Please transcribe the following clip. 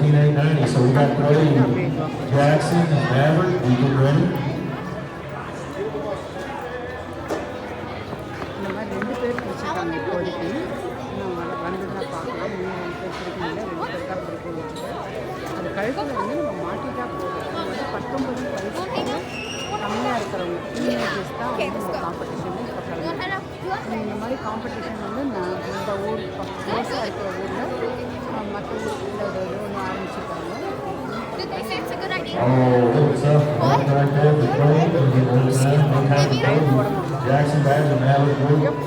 14,890. So we got Cody Jackson and Maverick. We get ready. இந்த மாதிரி 2 பேர் பிடிச்சிருக்காங்க இப்போதைக்கு. இன்னும் வந்து தான் பார்க்கலாம். இன்னும் 2 பேர் பிடிக்கல. 2 பேர் தான் பிடிக்க வச்சுட்டு அது கழுத்தில் வந்து நம்ம மாட்டிட்டா போதும். அது வந்து 19 வயசுக்கு கம்மியாக இருக்கிறவங்க டீனேஜர்ஸ் தான் வந்து நம்ம காம்படிஷன் இப்போ கலந்து இந்த மாதிரி காம்படிஷன் வந்து நான் இந்த ஊர் க்ளோஸாக இருக்கிற ஊரில் மற்ற ஊரில் ஒன்று ஆரம்பிச்சிருக்காங்க. Oh, what's up? Right there, the plane. Jackson Badger, Maverick Williams.